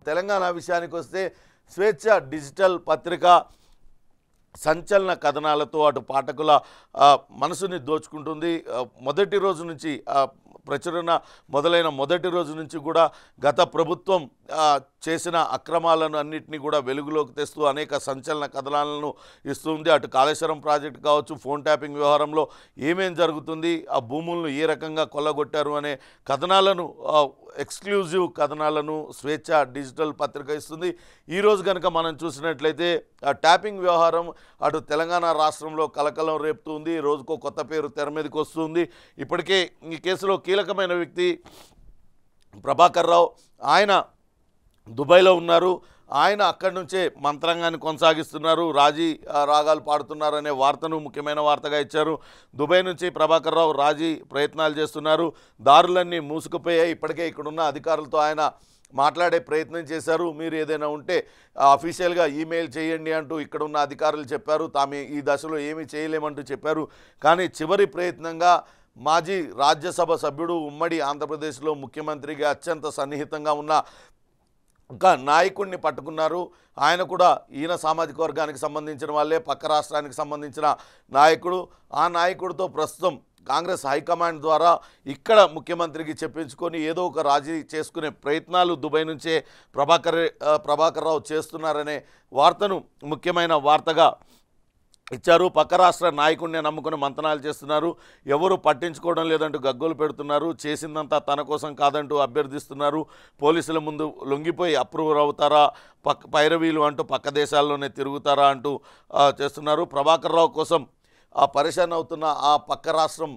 తెలంగాణ విషయానికి వస్తే స్వేచ్ఛ డిజిటల్ పత్రిక సంచలన కథనాలతో అటు పాఠకుల మనసుని దోచుకుంటుంది. మొదటి రోజు నుంచి ప్రచురణ మొదలైన మొదటి రోజు నుంచి కూడా గత ప్రభుత్వం చేసిన అక్రమాలను అన్నింటినీ కూడా వెలుగులోకి తెస్తూ అనేక సంచలన కథనాలను ఇస్తుంది. అటు కాళేశ్వరం ప్రాజెక్టు కావచ్చు, ఫోన్ ట్యాపింగ్ వ్యవహారంలో ఏమేం జరుగుతుంది, ఆ భూములను ఏ రకంగా కొల్లగొట్టారు అనే కథనాలను, ఎక్స్క్లూజివ్ కథనాలను స్వేచ్ఛ డిజిటల్ పత్రిక ఇస్తుంది. ఈరోజు కనుక మనం చూసినట్లయితే ఆ ట్యాపింగ్ వ్యవహారం అటు తెలంగాణ రాష్ట్రంలో కలకలం రేపుతుంది. రోజుకో కొత్త పేరు తెర మీదకి వస్తుంది. ఇప్పటికే ఈ కేసులో కీలకమైన వ్యక్తి ప్రభాకర్ రావు, ఆయన దుబాయ్లో ఉన్నారు. ఆయన అక్కడి నుంచే మంత్రాంగాన్ని కొనసాగిస్తున్నారు, రాజీ రాగాలు పాడుతున్నారనే వార్తను ముఖ్యమైన వార్తగా ఇచ్చారు. దుబాయ్ నుంచి ప్రభాకర్ రావు రాజీ ప్రయత్నాలు చేస్తున్నారు. దారులన్నీ మూసుకుపోయాయి. ఇప్పటికే ఇక్కడున్న అధికారులతో ఆయన మాట్లాడే ప్రయత్నం చేశారు. మీరు ఏదైనా ఉంటే అఫీషియల్గా ఈమెయిల్ చేయండి అంటూ ఇక్కడ ఉన్న అధికారులు చెప్పారు. తాము ఈ దశలో ఏమీ చేయలేమంటూ చెప్పారు. కానీ చివరి ప్రయత్నంగా మాజీ రాజ్యసభ సభ్యుడు, ఉమ్మడి ఆంధ్రప్రదేశ్లో ముఖ్యమంత్రిగా అత్యంత సన్నిహితంగా ఉన్న ఒక నాయకుడిని పట్టుకున్నారు. ఆయన కూడా ఈయన సామాజిక వర్గానికి సంబంధించిన వాళ్ళే, పక్క రాష్ట్రానికి సంబంధించిన నాయకుడు. ఆ నాయకుడితో ప్రస్తుతం కాంగ్రెస్ హైకమాండ్ ద్వారా ఇక్కడ ముఖ్యమంత్రికి చెప్పించుకొని ఏదో ఒక రాజీ చేసుకునే ప్రయత్నాలు దుబాయ్ నుంచే ప్రభాకర్ రావు చేస్తున్నారనే వార్తను ముఖ్యమైన వార్తగా ఇచ్చారు. పక్క రాష్ట్ర నాయకుడిని నమ్ముకుని మంతనాలు చేస్తున్నారు, ఎవరు పట్టించుకోవడం లేదంటూ గగ్గోలు పెడుతున్నారు, చేసిందంతా తన కోసం కాదంటూ అభ్యర్థిస్తున్నారు. పోలీసుల ముందు లొంగిపోయి అప్రూవర్ అవుతారా, పైరవీలు అంటూ పక్క దేశాల్లోనే తిరుగుతారా అంటూ చేస్తున్నారు. ప్రభాకర్ రావు కోసం పరేషాన్ అవుతున్న ఆ పక్క రాష్ట్రం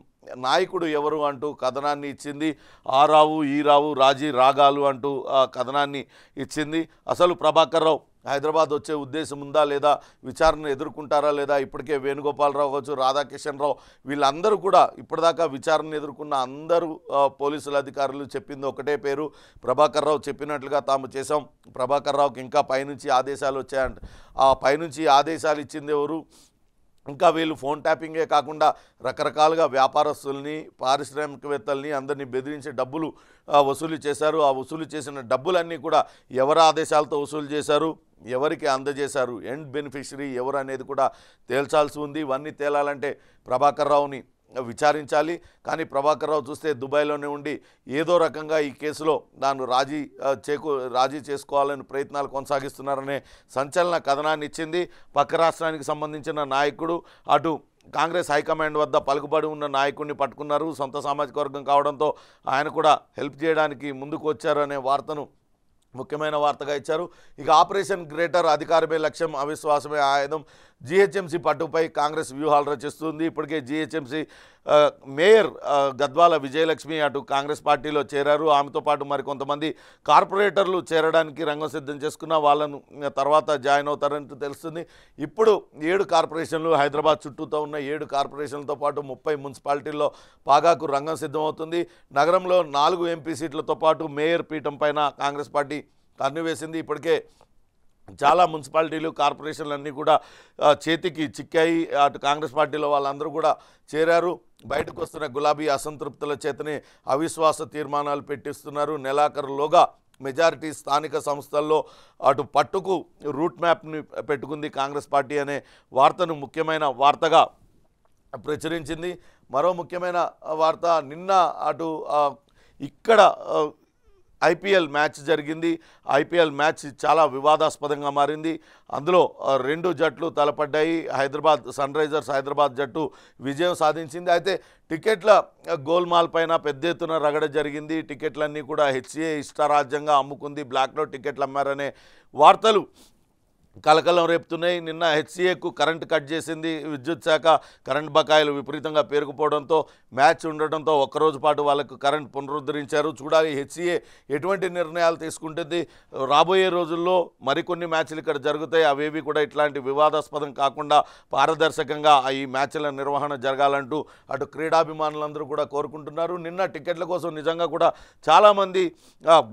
నాయకుడు ఎవరు అంటూ కథనాన్ని ఇచ్చింది. ఆ రావు ఈ రావు రాజీ రాగాలు అంటూ కథనాన్ని ఇచ్చింది. అసలు ప్రభాకర్ రావు హైదరాబాద్ వచ్చే ఉద్దేశం ఉందా లేదా, విచారణ ఎదుర్కొంటారా లేదా, ఇప్పటికే వేణుగోపాలరావు కావచ్చు, రాధాకిషన్ రావు వీళ్ళందరూ కూడా ఇప్పటిదాకా విచారణ ఎదుర్కొన్న అందరూ పోలీసుల అధికారులు చెప్పింది ఒకటే పేరు, ప్రభాకర్ రావు చెప్పినట్లుగా తాము చేసాం. ప్రభాకర్ రావుకి ఇంకా పైనుంచి ఆదేశాలు వచ్చాయంట. ఆ పైనుంచి ఆదేశాలు ఇచ్చింది ఎవరు? ఇంకా వీళ్ళు ఫోన్ ట్యాపింగే కాకుండా రకరకాలుగా వ్యాపారస్తుల్ని, పారిశ్రామికవేత్తల్ని అందరినీ బెదిరించి డబ్బులు వసూలు చేశారు. ఆ వసూలు చేసిన డబ్బులన్నీ కూడా ఎవరి ఆదేశాలతో వసూలు చేశారు, ఎవరికి అందజేశారు, ఎండ్ బెనిఫిషరీ ఎవరు అనేది కూడా తేల్చాల్సి ఉంది. ఇవన్నీ తేలాలంటే ప్రభాకర్ రావుని విచారించాలి. కానీ ప్రభాకర్ రావు చూస్తే దుబాయ్లోనే ఉండి ఏదో రకంగా ఈ కేసులో తాను రాజీ చేసుకోవాలని ప్రయత్నాలు కొనసాగిస్తున్నారనే సంచలన కథనాన్ని ఇచ్చింది. పక్క రాష్ట్రానికి సంబంధించిన నాయకుడు, అటు కాంగ్రెస్ హైకమాండ్ వద్ద పలుకుబడి ఉన్న నాయకుడిని పట్టుకున్నారు. సొంత సామాజిక వర్గం కావడంతో ఆయన కూడా హెల్ప్ చేయడానికి ముందుకు వచ్చారు అనే వార్తను ముఖ్యమైన వార్తగా ఇచ్చారు. ఇక ఆపరేషన్ గ్రేటర్ అధికారమే లక్ష్యం, అవిశ్వాసమే ఆయుధం. జీహెచ్ఎంసీ పట్టుపై కాంగ్రెస్ వ్యూహాలు రచిస్తుంది. ఇప్పటికే జీహెచ్ఎంసీ మేయర్ గద్వాల విజయలక్ష్మి అటు కాంగ్రెస్ పార్టీలో చేరారు. ఆమెతో పాటు మరికొంతమంది కార్పొరేటర్లు చేరడానికి రంగం సిద్ధం చేసుకున్న వాళ్ళను తర్వాత జాయిన్ అవుతారని తెలుస్తుంది. ఇప్పుడు 7 కార్పొరేషన్లు, హైదరాబాద్ చుట్టూతో ఉన్న 7 కార్పొరేషన్లతో పాటు 30 మున్సిపాలిటీల్లో పాగాకు రంగం సిద్ధమవుతుంది. నగరంలో 4 ఎంపీ సీట్లతో పాటు మేయర్ పీఠం పైన కాంగ్రెస్ పార్టీ కన్నువేసింది. ఇప్పటికే చాలా మున్సిపాలిటీలు, కార్పొరేషన్లు అన్నీ కూడా చేతికి చిక్కాయి. అటు కాంగ్రెస్ పార్టీలో వాళ్ళందరూ కూడా చేరారు. బయటకు వస్తున్న గులాబీ అసంతృప్తుల చేతనే అవిశ్వాస తీర్మానాలు పెట్టిస్తున్నారు. నెలాఖరులోగా మెజారిటీ స్థానిక సంస్థల్లో అటు పట్టుకు రూట్ మ్యాప్ని పెట్టుకుంది కాంగ్రెస్ పార్టీ అనే వార్తను ముఖ్యమైన వార్తగా ప్రచురించింది. మరో ముఖ్యమైన వార్త, నిన్న అటు ఇక్కడ ఐపీఎల్ మ్యాచ్ జరిగింది. ఐపీఎల్ మ్యాచ్ చాలా వివాదాస్పదంగా మారింది. అందులో 2 జట్లు తలపడ్డాయి. సన్ రైజర్స్ హైదరాబాద్ జట్టు విజయం సాధించింది. అయితే టికెట్ల గోల్మాల్ పైన పెద్ద ఎత్తున రగడ జరిగింది. టికెట్లన్నీ కూడా హెచ్సిఏ ఇష్టారాజ్యంగా అమ్ముకుంది, బ్లాక్లో టికెట్లు అమ్మారనే వార్తలు కలకలం రేపుతున్నాయి. నిన్న హెచ్సిఏకు కరెంట్ కట్ చేసింది విద్యుత్ శాఖ. కరెంట్ బకాయిలు విపరీతంగా పేరుకుపోవడంతో, మ్యాచ్ ఉండడంతో ఒక్కరోజు పాటు వాళ్ళకు కరెంట్ పునరుద్ధరించారు. చూడాలి హెచ్సిఏ ఎటువంటి నిర్ణయాలు తీసుకుంటుంది. రాబోయే రోజుల్లో మరికొన్ని మ్యాచ్లు ఇక్కడ జరుగుతాయి. అవేవి కూడా ఇట్లాంటి వివాదాస్పదం కాకుండా పారదర్శకంగా ఈ మ్యాచ్ల నిర్వహణ జరగాలంటూ అటు క్రీడాభిమానులందరూ కూడా కోరుకుంటున్నారు. నిన్న టికెట్ల కోసం నిజంగా కూడా చాలామంది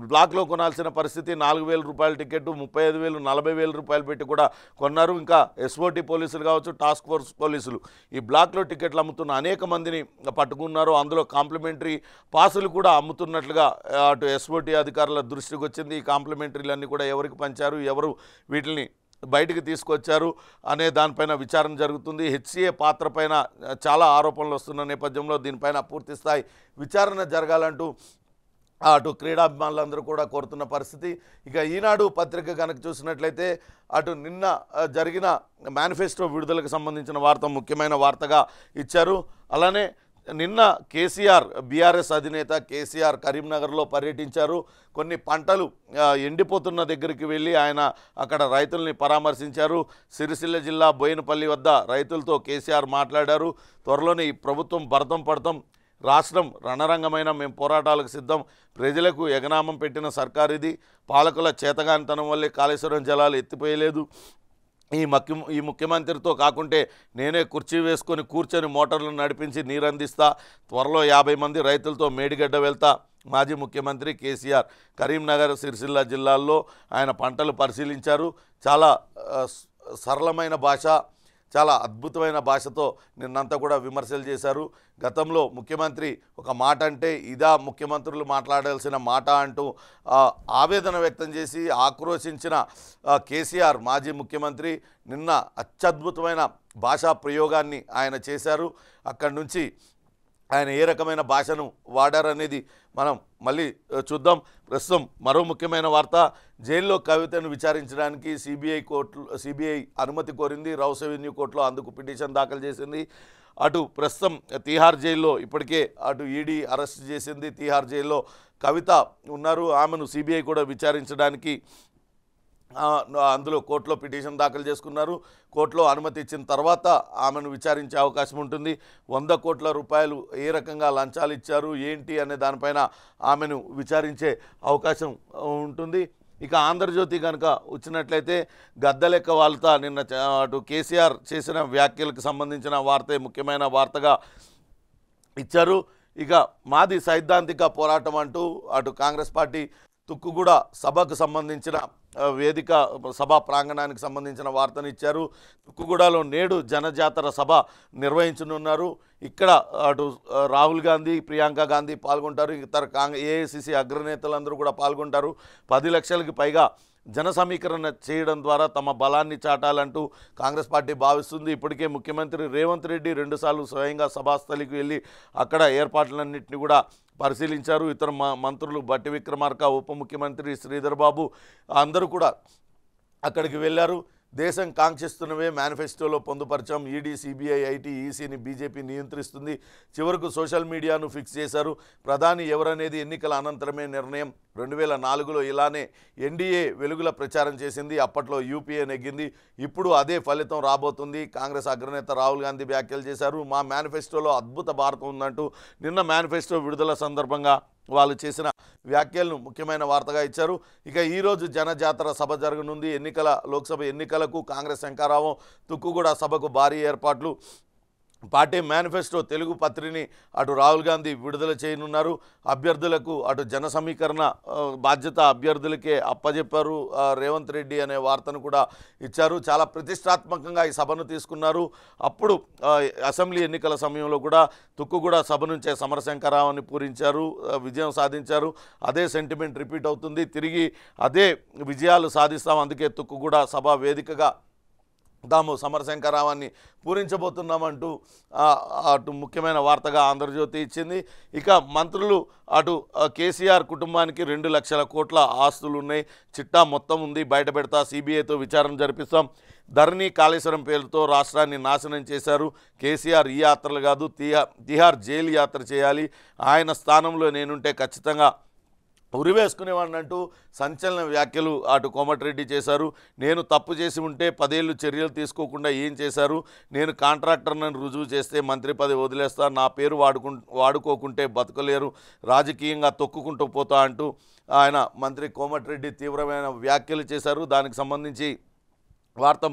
బ్లాక్లో కొనాల్సిన పరిస్థితి. 4,000 రూపాయల టికెట్ 35,000 40,000 రూపాయలు పెట్టి కూడా కొన్నారు. ఇంకా ఎస్ఓటీ పోలీసులు కావచ్చు, టాస్క్ ఫోర్స్ పోలీసులు ఈ బ్లాక్లో టికెట్లు అమ్ముతున్న అనేక మందిని పట్టుకున్నారు. అందులో కాంప్లిమెంటరీ పాసులు కూడా అమ్ముతున్నట్లుగా అటు ఎస్ఓటీ అధికారుల దృష్టికి వచ్చింది. ఈ కాంప్లిమెంటరీలన్నీ కూడా ఎవరికి పంచారు, ఎవరు వీటిని బయటికి తీసుకొచ్చారు అనే దానిపైన విచారణ జరుగుతుంది. హెచ్సిఏ పాత్ర పైన చాలా ఆరోపణలు వస్తున్న నేపథ్యంలో దీనిపైన పూర్తి స్థాయి విచారణ జరగాలంటూ అటు క్రీడాభిమానులందరూ కూడా కోరుతున్న పరిస్థితి. ఇక ఈనాడు పత్రిక కనుక చూసినట్లయితే అటు నిన్న జరిగిన మేనిఫెస్టో విడుదలకు సంబంధించిన వార్త ముఖ్యమైన వార్తగా ఇచ్చారు. అలానే నిన్న కేసీఆర్, బీఆర్ఎస్ అధినేత కేసీఆర్ కరీంనగర్లో పర్యటించారు. కొన్ని పంటలు ఎండిపోతున్న దగ్గరికి వెళ్ళి ఆయన అక్కడ రైతుల్ని పరామర్శించారు. సిరిసిల్ల జిల్లా బోయినపల్లి వద్ద రైతులతో కేసీఆర్ మాట్లాడారు. త్వరలోనే ఈ ప్రభుత్వం భరతం పడతాం, రాష్ట్రం రణరంగమైన మేము పోరాటాలకు సిద్ధం, ప్రజలకు ఎగనామం పెట్టిన సర్కారు ఇది, పాలకుల చేతగానితనం వల్లే కాళేశ్వరం జలాలు ఎత్తిపోయలేదు, ఈ ముఖ్యమంత్రితో కాకుంటే నేనే కుర్చీ వేసుకొని కూర్చొని మోటార్లను నడిపించి నీరందిస్తా, త్వరలో 50 మంది రైతులతో మేడిగడ్డ వెళ్తా. మాజీ ముఖ్యమంత్రి కేసీఆర్ కరీంనగర్, సిరిసిల్ల జిల్లాల్లో ఆయన పంటలు పరిశీలించారు. చాలా సరళమైన భాష, చాలా అద్భుతమైన భాషతో నిన్నంతా కూడా విమర్శలు చేశారు. గతంలో ముఖ్యమంత్రి ఒక మాట అంటే ఇదా ముఖ్యమంత్రులు మాట్లాడాల్సిన మాట అంటూ ఆవేదన వ్యక్తం చేసి ఆక్రోశించిన కేసీఆర్ మాజీ ముఖ్యమంత్రి నిన్న అత్యద్భుతమైన భాషా ప్రయోగాన్ని ఆయన చేశారు. అక్కడి నుంచి ఆయన ఏ రకమైన భాషను వాడారనేది మనం మళ్ళీ చూద్దాం. ప్రస్తుతం మరో ముఖ్యమైన వార్త, జైల్లో కవితను విచారించడానికి సిబిఐ అనుమతి కోరింది. రౌస్ అవెన్యూ కోర్టులో అందుకు పిటిషన్ దాఖలు చేసింది. అటు ప్రస్తుతం తిహార్ జైల్లో ఇప్పటికే అటు ఈడీ అరెస్ట్ చేసింది. తిహార్ జైల్లో కవిత ఉన్నారు. ఆమెను సిబిఐ కూడా విచారించడానికి అందులో కోర్టులో పిటిషన్ దాఖలు చేసుకున్నారు. కోర్టులో అనుమతి ఇచ్చిన తర్వాత ఆమెను విచారించే అవకాశం ఉంటుంది. 100 కోట్ల రూపాయలు ఏ రకంగా లంచాలు ఇచ్చారు ఏంటి అనే దానిపైన ఆమెను విచారించే అవకాశం ఉంటుంది. ఇక ఆంధ్రజ్యోతి కనుక వచ్చినట్లయితే గద్దలెక్క వాళ్తా నిన్న అటు కేసీఆర్ చేసిన వ్యాఖ్యలకు సంబంధించిన వార్తే ముఖ్యమైన వార్తగా ఇచ్చారు. ఇక మాది సైద్ధాంతిక పోరాటం అంటూ అటు కాంగ్రెస్ పార్టీ తుక్కుగూడ సభకు సంబంధించిన వేదిక సభా ప్రాంగణానికి సంబంధించిన వార్తను ఇచ్చారు. తుక్కుగూడలో నేడు జనజాతర సభ నిర్వహించనున్నారు. ఇక్కడ అటు రాహుల్ గాంధీ, ప్రియాంక గాంధీ పాల్గొంటారు. ఇతర ఏఐసిసి అగ్రనేతలందరూ కూడా పాల్గొంటారు. 10 లక్షలకి పైగా జన సమీకరణ చేయడం ద్వారా తమ బలాన్ని చాటాలంటూ కాంగ్రెస్ పార్టీ భావిస్తుంది. ఇప్పటికే ముఖ్యమంత్రి రేవంత్ రెడ్డి 2 సార్లు స్వయంగా సభాస్థలికి వెళ్ళి అక్కడ ఏర్పాట్లన్నింటినీ కూడా పరిశీలించారు. ఇతర మంత్రులు బట్టి విక్రమార్క, ఉప ముఖ్యమంత్రి శ్రీధర్ బాబు అందరూ కూడా అక్కడికి వెళ్ళారు. దేశం కాంక్షిస్తున్నవే మేనిఫెస్టోలో పొందుపరచాం, ఈడీ, సిబిఐ, ఐటీ, ఈసీని బీజేపీ నియంత్రిస్తుంది, చివరకు సోషల్ మీడియాను ఫిక్స్ చేశారు, ప్రధాని ఎవరనేది ఎన్నికల అనంతరమే నిర్ణయం. 2004లో ఇలానే ఎన్డీఏ వెలుగుల ప్రచారం చేసింది. అప్పట్లో యూపీఏ నెగ్గింది. ఇప్పుడు అదే ఫలితం రాబోతుంది. కాంగ్రెస్ అగ్రనేత రాహుల్ గాంధీ వ్యాఖ్యలు చేశారు. మా మేనిఫెస్టోలో అద్భుత భారతం ఉందంటూ నిన్న మేనిఫెస్టో విడుదల సందర్భంగా వాళ్ళు చేసిన వ్యాఖ్యలను ముఖ్యమైన వార్తగా ఇచ్చారు. ఇక ఈరోజు జనజాతర సభ జరగనుంది. లోక్సభ ఎన్నికలకు కాంగ్రెస్ శంఖారావం. తుక్కుగూడ సభకు భారీ ఏర్పాట్లు. పార్టీ మేనిఫెస్టో తెలుగు పత్రిని అటు రాహుల్ గాంధీ విడుదల చేయనున్నారు. అభ్యర్థులకు అటు జన సమీకరణ బాధ్యత అభ్యర్థులకే అప్పజెప్పారు రేవంత్ రెడ్డి అనే వార్తను కూడా ఇచ్చారు. చాలా ప్రతిష్టాత్మకంగా ఈ సభను తీసుకున్నారు. అప్పుడు అసెంబ్లీ ఎన్నికల సమయంలో కూడా తుక్కుగూడ సభ నుంచే సమరశంకరావుని పూరించారు, విజయం సాధించారు. అదే సెంటిమెంట్ రిపీట్ అవుతుంది. తిరిగి అదే విజయాలు సాధిస్తాం. అందుకే తుక్కుగూడ సభ వేదికగా తాము సమరశంకరావాన్ని పూరించబోతున్నామంటూ అటు ముఖ్యమైన వార్తగా ఆంధ్రజ్యోతి ఇచ్చింది. ఇక మంత్రులు అటు కేసీఆర్ కుటుంబానికి 2 లక్షల కోట్ల ఆస్తులు ఉన్నాయి, చిట్టా మొత్తం ఉంది, బయట పెడతా, సిబిఐతో విచారణ జరిపిస్తాం, ధరణి కాళేశ్వరం పేరుతో రాష్ట్రాన్ని నాశనం చేశారు, కేసీఆర్ ఈ యాత్రలు కాదు తిహార్ జైలు యాత్ర చేయాలి, ఆయన స్థానంలో నేనుంటే ఖచ్చితంగా ఉరివేసుకునేవాడిని అంటూ సంచలన వ్యాఖ్యలు అటు కోమటిరెడ్డి చేశారు. నేను తప్పు చేసి ఉంటే 10 ఏళ్ళు చర్యలు తీసుకోకుండా ఏం చేశారు, నేను కాంట్రాక్టర్నని రుజువు చేస్తే మంత్రి పదవి వదిలేస్తా, నా పేరు వాడుకోకుంటే బతకలేరు, రాజకీయంగా తొక్కుకుంటూ పోతా అంటూ ఆయన మంత్రి కోమటిరెడ్డి తీవ్రమైన వ్యాఖ్యలు చేశారు. దానికి సంబంధించి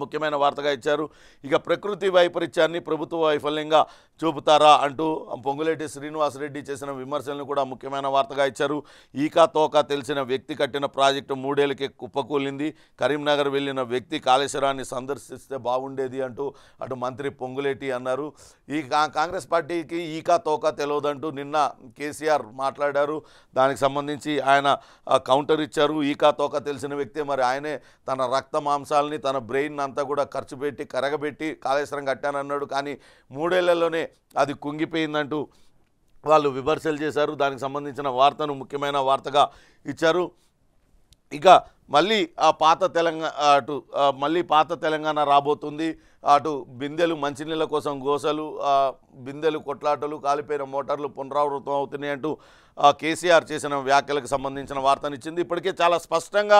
ముఖ్యమైన వార్తగా ఇచ్చారు. ఇక ప్రకృతి వైపరీత్యాన్ని ప్రభుత్వ వైఫల్యంగా చూపుతారా అంటూ పొంగులేటి శ్రీనివాసరెడ్డి చేసిన విమర్శలను కూడా ముఖ్యమైన వార్తగా ఇచ్చారు. ఈకా తోక తెలిసిన వ్యక్తి కట్టిన ప్రాజెక్టు 3 ఏళ్లకే కుప్పకూలింది. కరీంనగర్ వెళ్లిన వ్యక్తి కాళేశ్వరాన్ని సందర్శిస్తే బాగుండేది అంటూ అటు మంత్రి పొంగులేటి అన్నారు. ఈ కాంగ్రెస్ పార్టీకి ఈకా తోక తెలియదంటూ నిన్న కేసీఆర్ మాట్లాడారు. దానికి సంబంధించి ఆయన కౌంటర్ ఇచ్చారు. ఈకా తోక తెలిసిన వ్యక్తి మరి ఆయనే తన రక్త మాంసాలని తన బ్రెయిన్ అంతా కూడా ఖర్చు పెట్టి కరగబెట్టి కాళేశ్వరం కట్టానన్నాడు. కానీ 3 ఏళ్లలోనే అది కుంగిపోయిందంటూ వాళ్ళు విమర్శలు చేశారు. దానికి సంబంధించిన వార్తను ముఖ్యమైన వార్తగా ఇచ్చారు. ఇక మళ్ళీ పాత తెలంగాణ రాబోతుంది. అటు బిందెలు మంచినీళ్ళ కోసం గోసలు, బిందెలు కొట్లాటలు, కాలిపోయిన మోటార్లు పునరావృతం అవుతున్నాయి అంటూ కేసీఆర్ చేసిన వ్యాఖ్యలకు సంబంధించిన వార్తనిచ్చింది. ఇప్పటికే చాలా స్పష్టంగా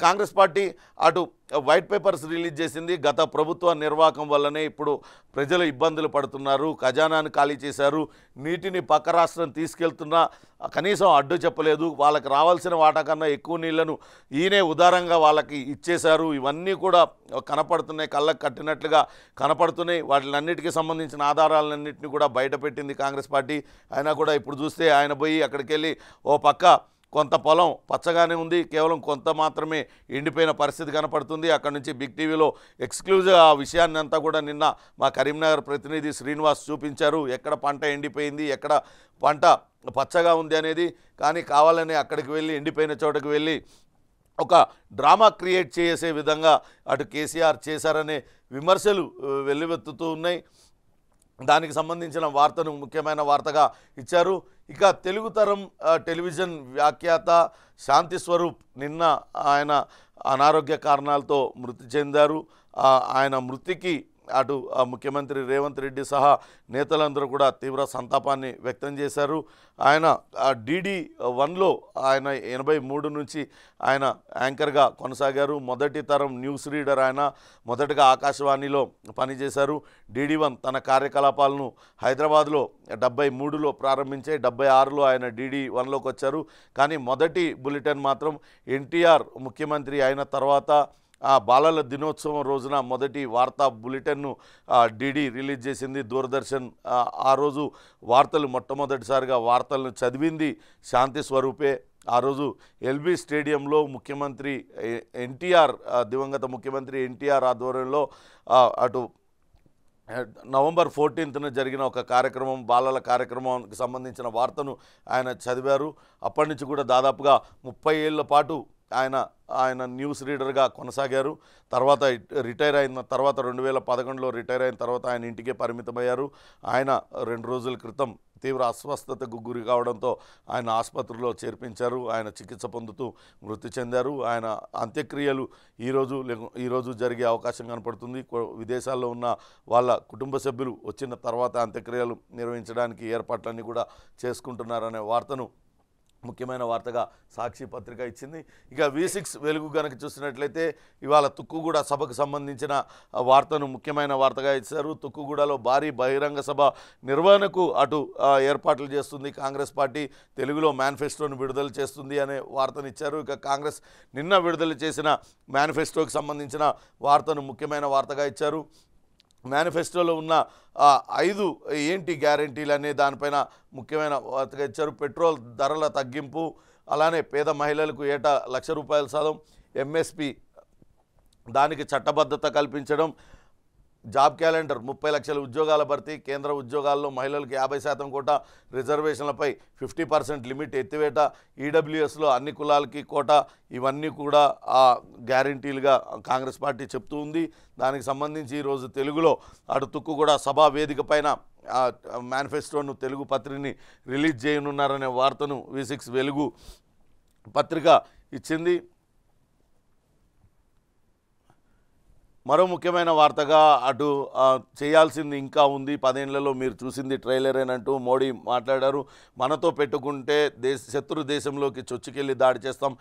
కాంగ్రెస్ పార్టీ అటు వైట్ పేపర్స్ రిలీజ్ చేసింది. గత ప్రభుత్వ నిర్వాహకం వల్లనే ఇప్పుడు ప్రజలు ఇబ్బందులు పడుతున్నారు, ఖజానాను ఖాళీ చేశారు, నీటిని పక్క రాష్ట్రం తీసుకెళ్తున్నా కనీసం అడ్డు చెప్పలేదు, వాళ్ళకి రావాల్సిన వాటా కన్నా ఎక్కువ నీళ్లను ఈయనే ఉదారంగా వాళ్ళకి ఇచ్చేశారు. ఇవన్నీ కూడా కనపడుతున్నాయి, కళ్ళకు కట్టినట్లుగా కనపడుతున్నాయి. వాటిలన్నిటికీ సంబంధించిన ఆధారాలన్నింటినీ కూడా బయటపెట్టింది కాంగ్రెస్ పార్టీ. అయినా కూడా ఇప్పుడు చూస్తే ఆయన పోయి అక్కడికి వెళ్ళి ఓ పక్క కొంత పొలం పచ్చగానే ఉంది, కేవలం కొంత మాత్రమే ఎండిపోయిన పరిస్థితి కనపడుతుంది. అక్కడ నుంచి బిగ్ టీవీలో ఎక్స్క్లూజివ్ ఆ విషయాన్ని అంతా కూడా నిన్న మా కరీంనగర్ ప్రతినిధి శ్రీనివాస్ చూపించారు. ఎక్కడ పంట ఎండిపోయింది, ఎక్కడ పంట పచ్చగా ఉంది అనేది. కానీ కావాలని అక్కడికి వెళ్ళి ఎండిపోయిన చోటకు వెళ్ళి ఒక డ్రామా క్రియేట్ చేసే విధంగా అటు కేసీఆర్ చేశారనే విమర్శలు వెల్లువెత్తుతూ ఉన్నాయి. దానికి సంబంధించిన వార్తను ముఖ్యమైన వార్తగా ఇచ్చారు. ఇక తెలుగు తరం టెలివిజన్ వ్యాఖ్యాత శాంతి స్వరూప్ నిన్న ఆయన అనారోగ్య కారణాలతో మృతి చెందారు. ఆయన మృతికి అటు ముఖ్యమంత్రి రేవంత్ రెడ్డి సహా నేతలందరూ కూడా తీవ్ర సంతాపాన్ని వ్యక్తం చేశారు. ఆయన DD1లో ఆయన 83 నుంచి ఆయన యాంకర్గా కొనసాగారు. మొదటి తరం న్యూస్ రీడర్ ఆయన. మొదటగా ఆకాశవాణిలో పనిచేశారు. DD1 తన కార్యకలాపాలను హైదరాబాద్లో 73లో ప్రారంభించే 76లో ఆయన DD1లోకి వచ్చారు. కానీ మొదటి బులెటిన్ మాత్రం ఎన్టీఆర్ ముఖ్యమంత్రి అయిన తర్వాత బాలల దినోత్సవం రోజున మొదటి వార్తా బులెటిన్ను DD రిలీజ్ చేసింది. దూరదర్శన్ ఆ రోజు వార్తలు మొట్టమొదటిసారిగా వార్తలను చదివింది శాంతి స్వరూపే. ఆ రోజు LB స్టేడియంలో ముఖ్యమంత్రి ఎన్టీఆర్, దివంగత ముఖ్యమంత్రి ఎన్టీఆర్ ఆధ్వర్యంలో అటు నవంబర్ 14న జరిగిన ఒక కార్యక్రమం, బాలల కార్యక్రమానికి సంబంధించిన వార్తను ఆయన చదివారు. అప్పటి నుంచి కూడా దాదాపుగా 30 ఏళ్ల పాటు ఆయన న్యూస్ రీడర్గా కొనసాగారు. తర్వాత రిటైర్ అయిన తర్వాత 2011లో రిటైర్ అయిన తర్వాత ఆయన ఇంటికే పరిమితమయ్యారు. ఆయన 2 రోజుల క్రితం తీవ్ర అస్వస్థతకు గురి కావడంతో ఆయన ఆసుపత్రిలో చేర్పించారు. ఆయన చికిత్స పొందుతూ మృతి చెందారు. ఆయన అంత్యక్రియలు ఈరోజు జరిగే అవకాశం కనపడుతుంది. విదేశాల్లో ఉన్న వాళ్ళ కుటుంబ సభ్యులు వచ్చిన తర్వాత అంత్యక్రియలు నిర్వహించడానికి ఏర్పాట్లన్నీ కూడా చేసుకుంటున్నారనే వార్తను ముఖ్యమైన వార్తగా సాక్షి పత్రిక ఇచ్చింది. ఇక V6 వెలుగు కనుక చూసినట్లయితే ఇవాళ తుక్కుగూడ సభకు సంబంధించిన వార్తను ముఖ్యమైన వార్తగా ఇచ్చారు. తుక్కుగూడలో భారీ బహిరంగ సభ నిర్వహణకు అటు ఏర్పాట్లు చేస్తుంది కాంగ్రెస్ పార్టీ. తెలుగులో మేనిఫెస్టోను విడుదల చేస్తుంది అనే వార్తను ఇచ్చారు. ఇక కాంగ్రెస్ నిన్న విడుదల చేసిన మేనిఫెస్టోకి సంబంధించిన వార్తను ముఖ్యమైన వార్తగా ఇచ్చారు. మేనిఫెస్టోలో ఉన్న 5 ఏంటి గ్యారంటీలు అనే దానిపైన ముఖ్యమైన వార్తగా ఇచ్చారు. పెట్రోల్ ధరల తగ్గింపు, అలానే పేద మహిళలకు ఏటా ₹1,00,000 సాధం, MSP దానికి చట్టబద్ధత కల్పించడం, జాబ్ క్యాలెండర్, 30 లక్షల ఉద్యోగాల భర్తీ, కేంద్ర ఉద్యోగాల్లో మహిళలకు 50% కోటా, రిజర్వేషన్లపై 50% లిమిట్ ఎత్తివేట, EWSలో అన్ని కులాలకి కోటా, ఇవన్నీ కూడా గ్యారంటీలుగా కాంగ్రెస్ పార్టీ చెప్తూ ఉంది. దానికి సంబంధించి ఈరోజు తెలుగులో అటు తుక్కుగూడ సభా వేదిక పైన మేనిఫెస్టోను తెలుగు పత్రికని రిలీజ్ చేయనున్నారనే వార్తను V6 వెలుగు పత్రిక ఇచ్చింది. మరో ముఖ్యమైన వార్తగా అటు చేయాల్సింది ఇంకా ఉంది, 10 ఏళ్లలో మీరు చూసింది ట్రైలరేనంటూ మోడీ మాట్లాడారు. మనతో పెట్టుకుంటే శత్రు దేశంలోకి చొచ్చుకెళ్ళి దాడి చేస్తాం,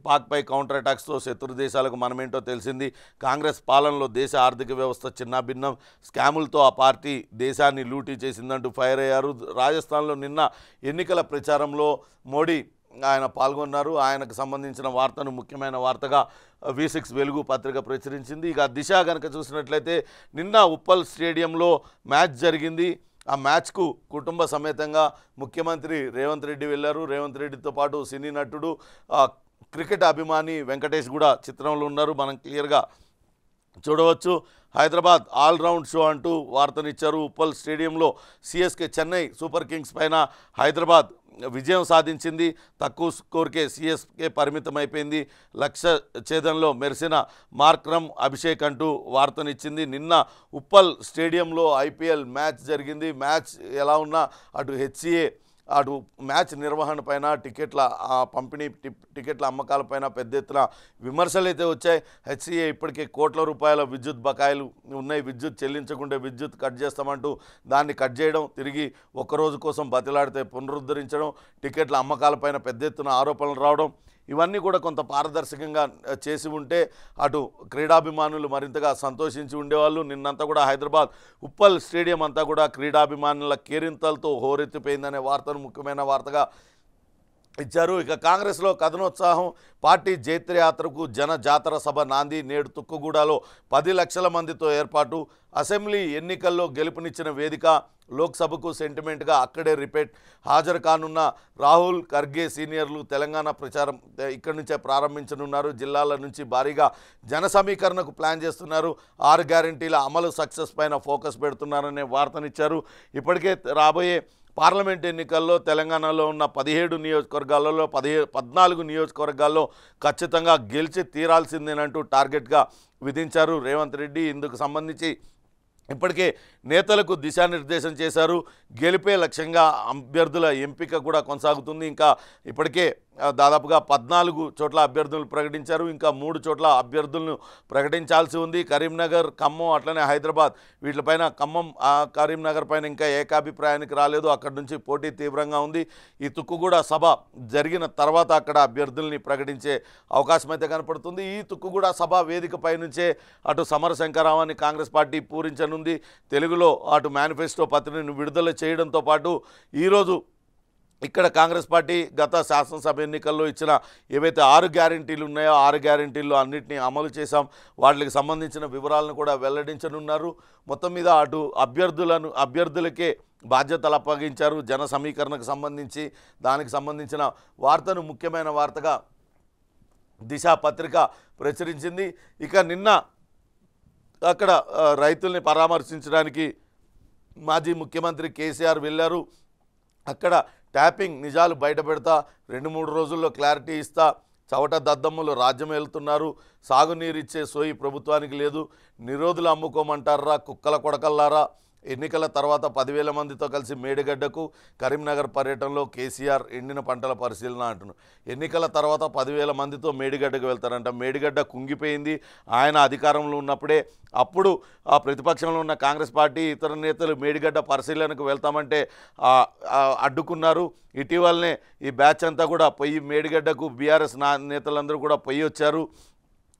పాక్పై కౌంటర్ అటాక్స్తో శత్రు దేశాలకు మనమేంటో తెలిసింది. కాంగ్రెస్ పాలనలో దేశ ఆర్థిక వ్యవస్థ చిన్నాభిన్నం, స్కాములతో ఆ పార్టీ దేశాన్ని లూటీ చేసిందంటూ ఫైర్ అయ్యారు. రాజస్థాన్లో నిన్న ఎన్నికల ప్రచారంలో మోడీ ఆయన పాల్గొన్నారు. ఆయనకు సంబంధించిన వార్తను ముఖ్యమైన వార్తగా V6 వెలుగు పత్రిక ప్రచురించింది. ఇక దిశ కనుక చూసినట్లయితే నిన్న ఉప్పల్ స్టేడియంలో మ్యాచ్ జరిగింది. ఆ మ్యాచ్కు కుటుంబ సమేతంగా ముఖ్యమంత్రి రేవంత్ రెడ్డి వెళ్ళారు. రేవంత్ రెడ్డితో పాటు సినీ నటుడు క్రికెట్ అభిమాని వెంకటేష్ కూడా చిత్రంలో ఉన్నారు. మనం క్లియర్గా చూడవచ్చు. హైదరాబాద్ ఆల్రౌండ్ షో అంటూ వార్తనిచ్చారు. ఉప్పల్ స్టేడియంలో CSK చెన్నై సూపర్ కింగ్స్ పైన హైదరాబాద్ విజయం సాధించింది. తక్కువ స్కోర్కే CSK పరిమితమైపోయింది. లక్ష్య ఛేదంలో మెరిసిన మార్క్రమ్ అభిషేక్ అంటూ వార్తనిచ్చింది. నిన్న ఉప్పల్ స్టేడియంలో IPL మ్యాచ్ జరిగింది. మ్యాచ్ ఎలా ఉన్నా అటు HCA అటు మ్యాచ్ నిర్వహణ పైన టికెట్ల పంపిణీ టికెట్ల అమ్మకాలపైన పెద్ద ఎత్తున విమర్శలు అయితే వచ్చాయి. HCA ఇప్పటికే కోట్ల రూపాయల విద్యుత్ బకాయిలు ఉన్నాయి. విద్యుత్ చెల్లించకుండా విద్యుత్ కట్ చేస్తామంటూ దాన్ని కట్ చేయడం, తిరిగి ఒక్కరోజు కోసం బతిలాడితే పునరుద్ధరించడం, టికెట్ల అమ్మకాలపైన పెద్ద ఎత్తున ఆరోపణలు రావడం, ఇవన్నీ కూడా కొంత పారదర్శకంగా చేసి ఉంటే అటు క్రీడాభిమానులు మరింతగా సంతోషించి ఉండేవాళ్ళు. నిన్నంతా కూడా హైదరాబాద్ ఉప్పల్ స్టేడియం అంతా కూడా క్రీడాభిమానుల కేరింతలతో హోరెత్తిపోయిందనే వార్తను ముఖ్యమైన వార్తగా ఇచ్చారు. ఇక కాంగ్రెస్లో కథనోత్సాహం. పార్టీ జైత్రయాత్రకు జన జాతర సభ నాంది. నేడు తుక్కుగూడలో 10 లక్షల మందితో ఏర్పాటు. అసెంబ్లీ ఎన్నికల్లో గెలుపునిచ్చిన వేదిక. లోక్సభకు సెంటిమెంట్గా అక్కడే రిపీట్. హాజరు కానున్న రాహుల్ ఖర్గే సీనియర్లు తెలంగాణ ప్రచారం ఇక్కడి నుంచే ప్రారంభించనున్నారు. జిల్లాల నుంచి భారీగా జన సమీకరణకు ప్లాన్ చేస్తున్నారు. 6 గ్యారంటీల అమలు సక్సెస్ పైన ఫోకస్ పెడుతున్నారనే వార్తనిచ్చారు. ఇప్పటికే రాబోయే పార్లమెంట్ ఎన్నికల్లో తెలంగాణలో ఉన్న 17 నియోజకవర్గాలలో 14 నియోజకవర్గాల్లో ఖచ్చితంగా గెలిచి తీరాల్సిందేనంటూ టార్గెట్గా విధించారు రేవంత్ రెడ్డి. ఇందుకు సంబంధించి ఇప్పటికే నేతలకు దిశానిర్దేశం చేశారు. గెలిపే లక్ష్యంగా అభ్యర్థుల ఎంపిక కూడా కొనసాగుతుంది. ఇంకా ఇప్పటికే దాదాపుగా 14 చోట్ల అభ్యర్థులను ప్రకటించారు. ఇంకా 3 చోట్ల అభ్యర్థులను ప్రకటించాల్సి ఉంది. కరీంనగర్, ఖమ్మం, అట్లనే హైదరాబాద్, వీటిపైన ఖమ్మం కరీంనగర్ పైన ఇంకా ఏకాభిప్రాయానికి రాలేదు. అక్కడి నుంచి పోటీ తీవ్రంగా ఉంది. ఈ తుక్కుగూడ సభ జరిగిన తర్వాత అక్కడ అభ్యర్థుల్ని ప్రకటించే అవకాశం అయితే కనపడుతుంది. ఈ తుక్కుగూడ సభ వేదికపై నుంచే అటు సమరశంకరరావుని కాంగ్రెస్ పార్టీ పూరించనుంది. తెలుగులో అటు మేనిఫెస్టో పత్రికను విడుదల చేయడంతో పాటు ఈరోజు ఇక్కడ కాంగ్రెస్ పార్టీ గత శాసనసభ ఎన్నికల్లో ఇచ్చిన ఏవైతే 6 గ్యారంటీలు ఉన్నాయో 6 గ్యారంటీల్లో అన్నింటినీ అమలు చేశాం, వాటికి సంబంధించిన వివరాలను కూడా వెల్లడించనున్నారు. మొత్తం మీద అటు అభ్యర్థులకే బాధ్యతలు అప్పగించారు. జన సమీకరణకు సంబంధించి దానికి సంబంధించిన వార్తను ముఖ్యమైన వార్తగా దిశ పత్రిక ప్రచురించింది. ఇక నిన్న అక్కడ రైతుల్ని పరామర్శించడానికి మాజీ ముఖ్యమంత్రి కేసీఆర్ వెళ్ళారు. అక్కడ ట్యాపింగ్ నిజాలు బయట పెడతా, 2-3 రోజుల్లో క్లారిటీ ఇస్తా, చవట దద్దమ్ములు రాజ్యం వెళ్తున్నారు, సాగునీరిచ్చే సోయి ప్రభుత్వానికి లేదు, నిరోధులు అమ్ముకోమంటారా కుక్కల కొడకల్లారా. ఎన్నికల తర్వాత 10,000 మందితో కలిసి మేడిగడ్డకు. కరీంనగర్ పర్యటనలో కేసీఆర్ ఎండిన పంటల పరిశీలన అంటున్నారు. ఎన్నికల తర్వాత 10,000 మందితో మేడిగడ్డకు వెళ్తారంట. మేడిగడ్డ కుంగిపోయింది ఆయన అధికారంలో ఉన్నప్పుడే. అప్పుడు ఆ ప్రతిపక్షంలో ఉన్న కాంగ్రెస్ పార్టీ ఇతర నేతలు మేడిగడ్డ పరిశీలనకు వెళ్తామంటే అడ్డుకున్నారు. ఇటీవలనే ఈ బ్యాచ్ అంతా కూడా పోయి మేడిగడ్డకు బీఆర్ఎస్ నేతలందరూ కూడా పోయి వచ్చారు.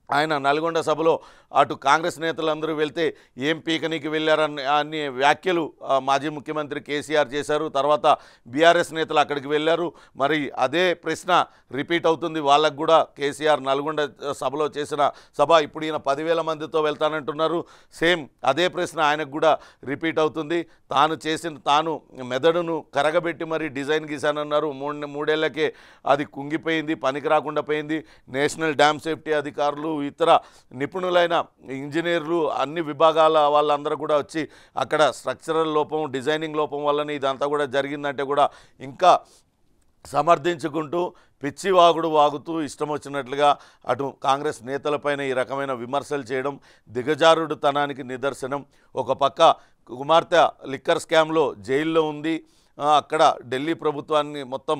ఆయన నల్గొండ సభలో అటు కాంగ్రెస్ నేతలందరూ వెళ్తే ఏం పీకనీకి వెళ్ళారని వ్యాఖ్యలు మాజీ ముఖ్యమంత్రి కేసీఆర్ చేశారు. తర్వాత బీఆర్ఎస్ నేతలు అక్కడికి వెళ్ళారు. మరి అదే ప్రశ్న రిపీట్ అవుతుంది వాళ్ళకు కూడా. కేసీఆర్ నల్గొండ సభలో చేసిన సభ ఇప్పుడు ఈయన 10,000 మందితో వెళ్తానంటున్నారు. సేమ్ అదే ప్రశ్న ఆయనకు కూడా రిపీట్ అవుతుంది. తాను మెదడును కరగబెట్టి మరి డిజైన్ గీశానన్నారు. 3 ఏళ్లకే అది కుంగిపోయింది, పనికి రాకుండా పోయింది. నేషనల్ డ్యామ్ సేఫ్టీ అధికారులు, ఇతర నిపుణులైన ఇంజనీర్లు, అన్ని విభాగాల వాళ్ళందరూ కూడా వచ్చి అక్కడ స్ట్రక్చరల్ లోపం, డిజైనింగ్ లోపం వల్లనే ఇదంతా కూడా జరిగిందంటే కూడా ఇంకా సమర్థించుకుంటూ పిచ్చి వాగుతూ ఇష్టం వచ్చినట్లుగా అటు కాంగ్రెస్ నేతలపైన ఈ రకమైన విమర్శలు చేయడం దిగజారుడుతనానికి నిదర్శనం. ఒక పక్క కుమార్తె లిక్కర్ స్కామ్లో జైల్లో ఉంది. అక్కడ ఢిల్లీ ప్రభుత్వాన్ని మొత్తం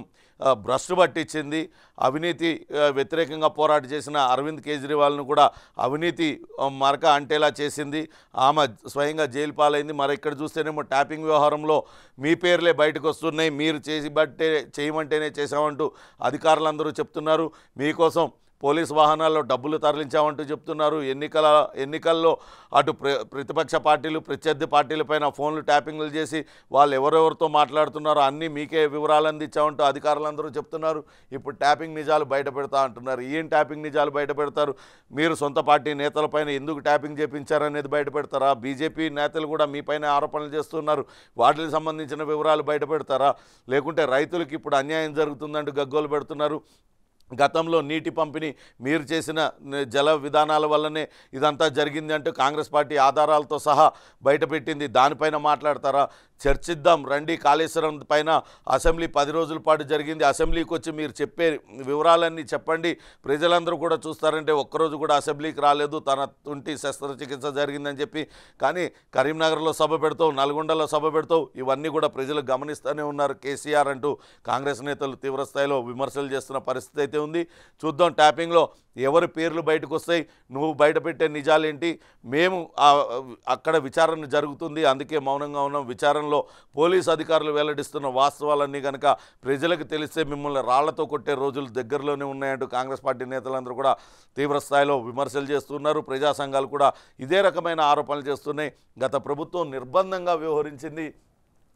భ్రష్టు పట్టించింది. అవినీతి వ్యతిరేకంగా పోరాటం చేసిన అరవింద్ కేజ్రీవాల్ను కూడా అవినీతి మరక అంటేలా చేసింది. ఆమె స్వయంగా జైలు పాలైంది. మరి ఇక్కడ చూస్తేనేమో ట్యాపింగ్ వ్యవహారంలో మీ పేర్లే బయటకు వస్తున్నాయి, మీరు చేయమంటేనే చేసామంటూ అధికారులందరూ చెప్తున్నారు. మీకోసం పోలీస్ వాహనాల్లో డబ్బులు తరలించామంటూ చెప్తున్నారు. ఎన్నికల్లో అటు ప్రతిపక్ష పార్టీలు ప్రత్యర్థి పార్టీలపైన ఫోన్లు ట్యాపింగ్లు చేసి వాళ్ళు ఎవరెవరితో మాట్లాడుతున్నారో అన్నీ మీకే వివరాలు అందించామంటూ అధికారులందరూ చెప్తున్నారు. ఇప్పుడు ట్యాపింగ్ నిజాలు బయట పెడతా అంటున్నారు. ఏం ట్యాపింగ్ నిజాలు బయట పెడతారు? మీరు సొంత పార్టీ నేతలపైన ఎందుకు ట్యాపింగ్ చేపించారనేది బయట పెడతారా? బీజేపీ నేతలు కూడా మీపైన ఆరోపణలు చేస్తున్నారు, వాటికి సంబంధించిన వివరాలు బయట పెడతారా? లేకుంటే రైతులకు ఇప్పుడు అన్యాయం జరుగుతుందంటూ గగ్గోలు పెడుతున్నారు. గతంలో నీటి పంపిణీ మీరు చేసిన జల విధానాల వల్లనే ఇదంతా జరిగింది అంటూ కాంగ్రెస్ పార్టీ ఆధారాలతో సహా బయటపెట్టింది. దానిపైన మాట్లాడతారా? చర్చిద్దాం రండి. కాళేశ్వరం పైన అసెంబ్లీ 10 రోజుల పాటు జరిగింది. అసెంబ్లీకి వచ్చి మీరు చెప్పే వివరాలన్నీ చెప్పండి, ప్రజలందరూ కూడా చూస్తారంటే ఒక్కరోజు కూడా అసెంబ్లీకి రాలేదు, తన తుంటి శస్త్రచికిత్స జరిగిందని చెప్పి. కానీ కరీంనగర్లో సభ పెడతావు, నల్గొండలో సభ పెడతావు, ఇవన్నీ కూడా ప్రజలు గమనిస్తూనే ఉన్నారు. కేసీఆర్ అంటూ కాంగ్రెస్ నేతలు తీవ్రస్థాయిలో విమర్శలు చేస్తున్న పరిస్థితి అయితే ఉంది. చూద్దాం ట్యాపింగ్లో ఎవరి పేర్లు బయటకు వస్తాయి, నువ్వు బయటపెట్టే నిజాలేంటి. మేము అక్కడ విచారణ జరుగుతుంది, అందుకే మౌనంగా ఉన్నాం. విచారణలో పోలీసు అధికారులు వెల్లడిస్తున్న వాస్తవాలన్నీ కనుక ప్రజలకు తెలిస్తే మిమ్మల్ని రాళ్లతో కొట్టే రోజులు దగ్గరలోనే ఉన్నాయంటూ కాంగ్రెస్ పార్టీ నేతలందరూ కూడా తీవ్రస్థాయిలో విమర్శలు చేస్తున్నారు. ప్రజా సంఘాలు కూడా ఇదే రకమైన ఆరోపణలు చేస్తున్నాయి. గత ప్రభుత్వం నిర్బంధంగా వ్యవహరించింది,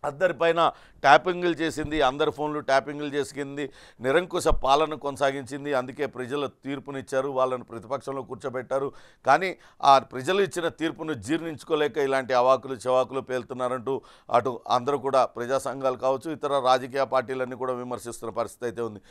అందరిపైన ట్యాపింగ్లు చేసింది, అందరి ఫోన్లు ట్యాపింగ్లు చేసుకుంది, నిరంకుశ పాలన కొనసాగించింది. అందుకే ప్రజలు తీర్పునిచ్చారు, వాళ్ళను ప్రతిపక్షంలో కూర్చోబెట్టారు. కానీ ఆ ప్రజలు ఇచ్చిన తీర్పును జీర్ణించుకోలేక ఇలాంటి అవాకులు చెవాకులు పేలుతున్నారంటూ అటు అందరూ కూడా ప్రజా సంఘాలు కావచ్చు, ఇతర రాజకీయ పార్టీలన్నీ కూడా విమర్శిస్తున్న పరిస్థితి అయితే ఉంది.